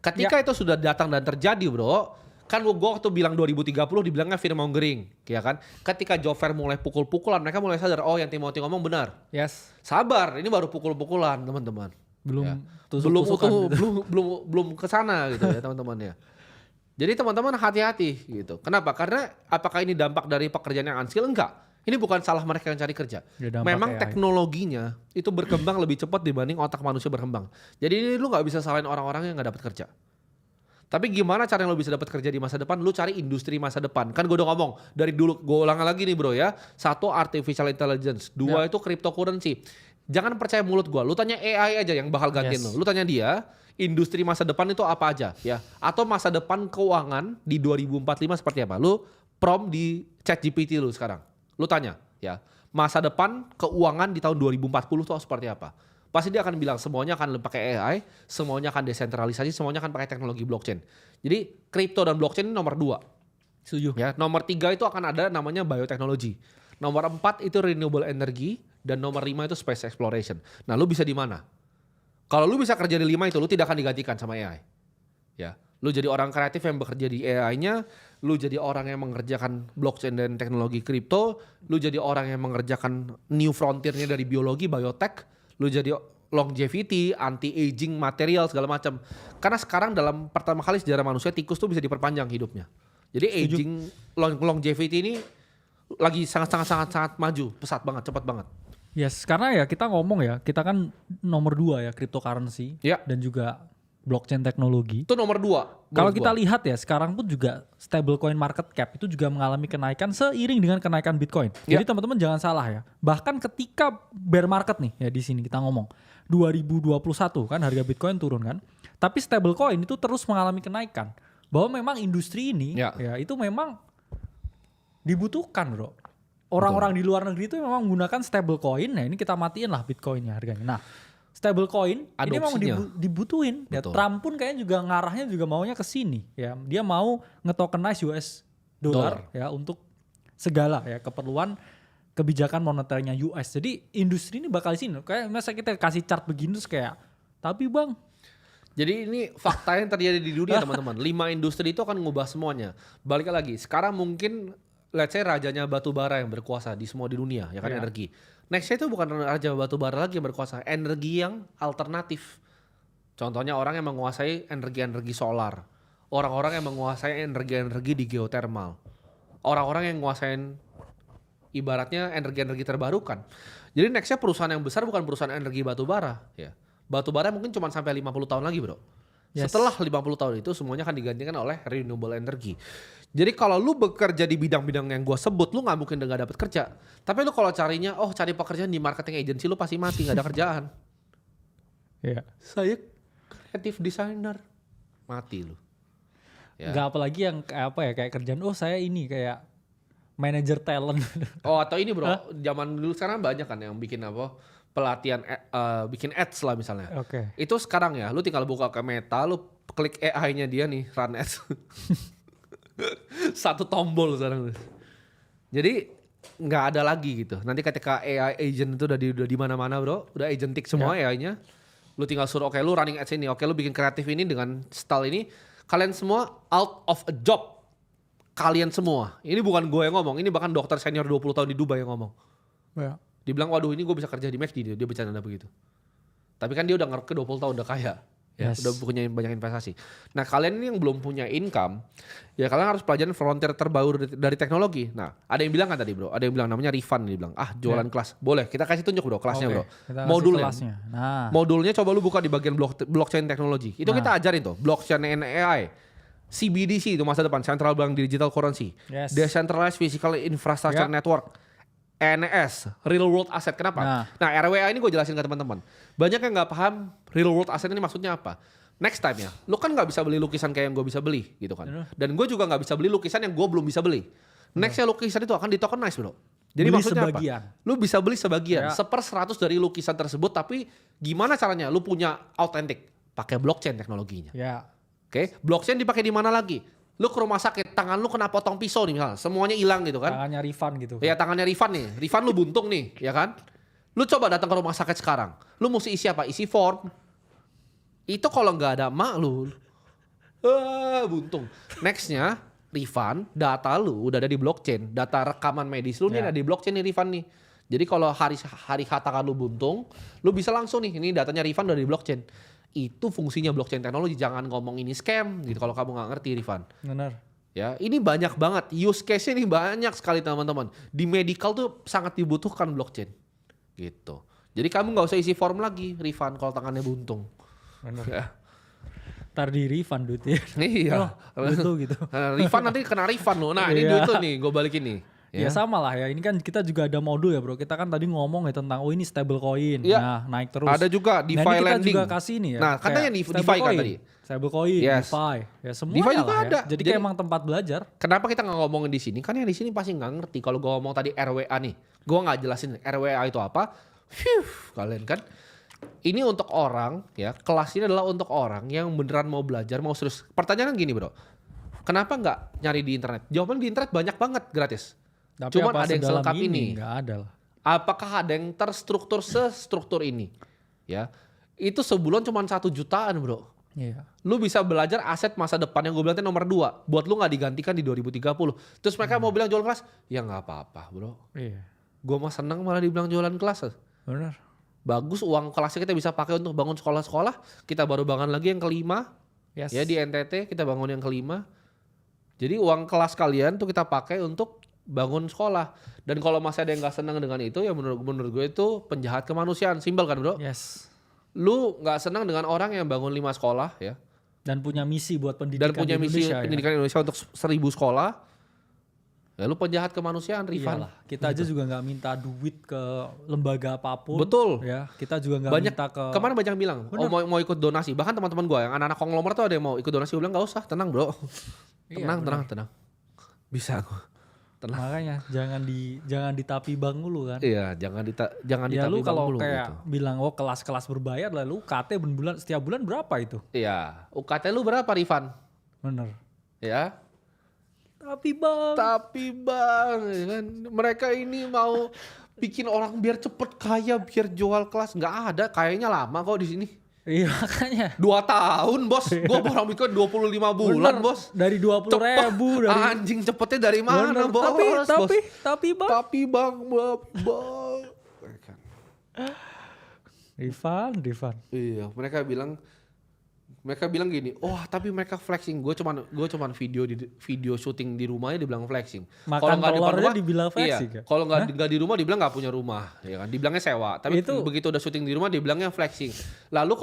Ketika itu sudah datang dan terjadi bro, kan gue waktu bilang 2030 dibilangnya fear mongering, ya kan? Ketika Joe Fair mulai pukul-pukulan, mereka mulai sadar, oh yang Timothy ngomong benar. Yes. Sabar, ini baru pukul-pukulan teman-teman. Belum Ya. tusuk-tusukan gitu. belum kesana gitu ya teman-teman ya. Jadi teman-teman hati-hati gitu. Kenapa? Karena apakah ini dampak dari pekerjaan yang unskill? Enggak. Ini bukan salah mereka yang cari kerja. Ya, Memang AI. teknologinya itu berkembang lebih cepat dibanding otak manusia berkembang. Jadi ini lu nggak bisa salahin orang-orang yang nggak dapat kerja. Tapi gimana cara yang lu bisa dapat kerja di masa depan? Lu cari industri masa depan. Kan gue udah ngomong dari dulu, gue ulang lagi nih bro ya. Satu, artificial intelligence. Dua, itu cryptocurrency. Jangan percaya mulut gue. Lu tanya AI aja yang bakal gantiin lu. Lu tanya dia, industri masa depan itu apa aja ya? Atau masa depan keuangan di 2045 seperti apa? Lu prompt di ChatGPT lu sekarang. Lu tanya ya, masa depan keuangan di tahun 2040 tuh seperti apa? Pasti dia akan bilang semuanya akan pakai AI, semuanya akan desentralisasi, semuanya akan pakai teknologi blockchain. Jadi kripto dan blockchain ini nomor 2. Setuju. Ya, nomor 3 itu akan ada namanya bioteknologi. Nomor 4 itu renewable energy dan nomor 5 itu space exploration. Nah, lu bisa di mana? Kalau lu bisa kerja di 5 itu, lu tidak akan digantikan sama AI. Ya, lu jadi orang kreatif yang bekerja di AI-nya, lu jadi orang yang mengerjakan blockchain dan teknologi kripto, lu jadi orang yang mengerjakan new frontier-nya dari biologi, biotech, lu jadi longevity, anti-aging, material segala macam. Karena sekarang dalam pertama kali sejarah manusia tikus tuh bisa diperpanjang hidupnya. Jadi aging, longevity ini lagi sangat maju, pesat banget, cepat banget. Yes, karena ya kita ngomong ya, kita kan nomor 2 ya cryptocurrency Ya. dan juga blockchain teknologi. Itu nomor 2. Kalau kita lihat ya sekarang pun juga stablecoin market cap itu juga mengalami kenaikan seiring dengan kenaikan Bitcoin. Ya. Jadi teman-teman jangan salah ya. Bahkan ketika bear market nih ya di sini kita ngomong 2021 kan harga Bitcoin turun kan. Tapi stablecoin itu terus mengalami kenaikan. Bahwa memang industri ini ya itu memang dibutuhkan bro. Orang-orang di luar negeri itu memang menggunakan stablecoin. Nah ini kita matiin lah Bitcoinnya harganya. Nah stablecoin ini memang dibutuhin. Ya, Trump pun kayaknya juga ngarahnya juga maunya ke sini. Ya, dia mau ngetokenize US dollar ya untuk segala ya keperluan kebijakan moneternya US. Jadi industri ini bakal di sini. Kayak masa kita kasih chart begini terus kayak, tapi bang. Jadi ini fakta yang terjadi di dunia teman-teman. 5 industri itu akan ngubah semuanya. Balik lagi, sekarang mungkin let's say rajanya batu bara yang berkuasa di semua di dunia, ya kan energi. Nextnya itu bukan raja batu bara lagi yang berkuasa, energi yang alternatif. Contohnya orang yang menguasai energi-energi solar, orang-orang yang menguasai energi-energi di geothermal, orang-orang yang menguasai ibaratnya energi-energi terbarukan. Jadi nextnya perusahaan yang besar bukan perusahaan energi batu bara, ya. Batu bara mungkin cuma sampai 50 tahun lagi bro. Yes. Setelah 50 tahun itu semuanya akan digantikan oleh renewable energy. Jadi kalau lu bekerja di bidang-bidang yang gue sebut, lu gak mungkin gak dapet kerja. Tapi lu kalau carinya, cari pekerjaan di marketing agency, lu pasti mati, gak ada kerjaan. Saya creative designer, mati lu. Ya. Gak apalagi yang kayak kerjaan, saya ini kayak manager talent. Atau ini bro, zaman dulu sekarang banyak kan yang bikin pelatihan, bikin ads lah misalnya. Itu sekarang ya, lu tinggal buka ke Meta, lu klik AI-nya dia nih, run ads. Satu tombol sekarang. Jadi nggak ada lagi gitu. Nanti ketika AI agent itu udah di mana-mana bro, udah agentic semua AI-nya. Lu tinggal suruh lu running ads ini, lu bikin kreatif ini dengan style ini. Kalian semua out of a job. Kalian semua. Ini bukan gue yang ngomong, ini bahkan dokter senior 20 tahun di Dubai yang ngomong. Ya. Dibilang waduh ini gue bisa kerja di McD, dia bercanda begitu. Tapi kan dia udah ngerti 20 tahun udah kaya. Ya, udah punya banyak investasi. Nah kalian ini yang belum punya income, ya kalian harus pelajarin frontier terbaru dari teknologi. Nah ada yang bilang kan tadi bro, ada yang bilang namanya Rifan, dia bilang jualan kelas. Boleh, kita kasih tunjuk bro kelasnya bro. Modulnya. Modulnya coba lu buka di bagian blockchain teknologi. Itu kita ajarin tuh, blockchain and AI. CBDC itu masa depan, Central Bank Digital Currency. Decentralized Physical Infrastructure Network. NS, Real World Asset. Kenapa? Nah RWA ini gue jelasin ke teman-teman. Banyak yang gak paham Real World Asset ini maksudnya apa. Next time ya, lu kan gak bisa beli lukisan kayak yang gue bisa beli gitu kan. Dan gue juga gak bisa beli lukisan yang gue belum bisa beli. Nextnya lukisan itu akan ditokenize bro. Jadi beli maksudnya sebagian. Apa? Lu bisa beli sebagian, 1/100 dari lukisan tersebut. Tapi gimana caranya lu punya authentic? Pakai blockchain teknologinya. Oke, blockchain dipakai di mana lagi? Lu ke rumah sakit, tangan lu kena potong pisau nih misalnya, semuanya hilang gitu kan. Tangannya Rifan gitu. Ya tangannya Rifan nih, Rifan lu buntung nih, ya kan. Lu coba datang ke rumah sakit sekarang, lu mesti isi apa? Isi form. Itu kalau nggak ada emak lu Buntung. Nextnya, Rifan, data lu udah ada di blockchain. Data rekaman medis lu nih ada di blockchain nih Rifan nih. Jadi kalau hari katakan lu buntung, lu bisa langsung nih, ini datanya Rifan udah di blockchain. Itu fungsinya blockchain teknologi. Jangan ngomong ini scam gitu kalau kamu nggak ngerti Rifan. Benar. Ya, ini banyak banget. Use case-nya ini banyak sekali teman-teman. Di medical tuh sangat dibutuhkan blockchain. Gitu. Jadi kamu nggak usah isi form lagi, Rifan, kalau tangannya buntung. Benar. Ya. Ntar di refund duitnya. Iya. Gitu. Rifan nanti kena refund loh. Nah ini duit tuh nih, gue balikin nih. Ya sama lah ya, ini kan kita juga ada modul ya bro. Kita kan tadi ngomong ya tentang ini stable coin, ya. nah naik terus. Ada juga DeFi nah, ini kita lending. juga kasih nih ya. Nah katanya DeFi kan tadi. Stable coin, Yes. DeFi, ya semua DeFi juga lah ada. Ya. Jadi kayak emang tempat belajar. Kenapa kita nggak ngomongin di sini? Kan yang di sini pasti nggak ngerti. Kalau gue ngomong tadi RWA nih, gue nggak jelasin RWA itu apa. Kalian kan. Ini untuk orang ya, kelas ini adalah untuk orang yang beneran mau belajar, mau serius. Pertanyaan gini bro, kenapa nggak nyari di internet? Jawaban di internet banyak banget gratis. Tapi Cuman ada yang selengkap ini. Nggak ada lah. Apakah ada yang terstruktur sestruktur ini? Ya, itu sebulan cuma 1 jutaan bro. Iya. Lu bisa belajar aset masa depan yang gue bilang nomor 2. Buat lu gak digantikan di 2030. Terus mereka mau bilang jualan kelas, ya gak apa-apa bro. Iya. Gue mah seneng malah dibilang jualan kelas. Benar. Bagus, uang kelasnya kita bisa pakai untuk bangun sekolah-sekolah. Kita baru bangun lagi yang kelima. Yes. Ya di NTT kita bangun yang kelima. Jadi uang kelas kalian tuh kita pakai untuk bangun sekolah. Dan kalau masih ada yang gak senang dengan itu, ya menurut gue itu penjahat kemanusiaan. Simpel kan bro? Yes. Lu gak senang dengan orang yang bangun 5 sekolah ya. Dan punya misi buat pendidikan Dan punya di misi Indonesia, pendidikan Indonesia untuk 1000 sekolah. Ya lu penjahat kemanusiaan Rifan. Iyalah, kita aja juga nggak minta duit ke lembaga apapun. Betul. Ya, kita juga nggak Banyak minta ke. kemarin banyak yang bilang, oh mau ikut donasi. Bahkan teman-teman gue yang anak-anak konglomerat tuh ada yang mau ikut donasi. Gue bilang gak usah, tenang bro. Iya, tenang. Bisa gue. Tenang. Makanya jangan ditapi bang dulu kan. Iya, jangan ditapi Ya lu kalau dulu, kayak gitu. bilang kelas-kelas berbayar lah, lu UKT setiap bulan berapa itu? Iya, UKT lu berapa Rifan? Bener. Ya. Tapi bang, ya kan? Mereka ini mau bikin orang biar cepet kaya, biar jual kelas. Nggak ada, kayaknya lama kok di sini. Iya makanya. 2 tahun bos, gue baru bikin 25 bulan Bener, bos. dari 20.000 dari. Anjing cepetnya dari mana Bener, bos? tapi bang. Tapi bang. Rifan. Iya, mereka bilang gini, tapi mereka flexing. Gue cuman video syuting di rumahnya dibilang flexing. Makan Kalau nggak di depan telurnya rumah, dibilang flexing iya. ya? Kalau nggak di rumah dibilang nggak punya rumah, ya kan? Dibilangnya sewa. Tapi begitu udah syuting di rumah dibilangnya flexing. Lalu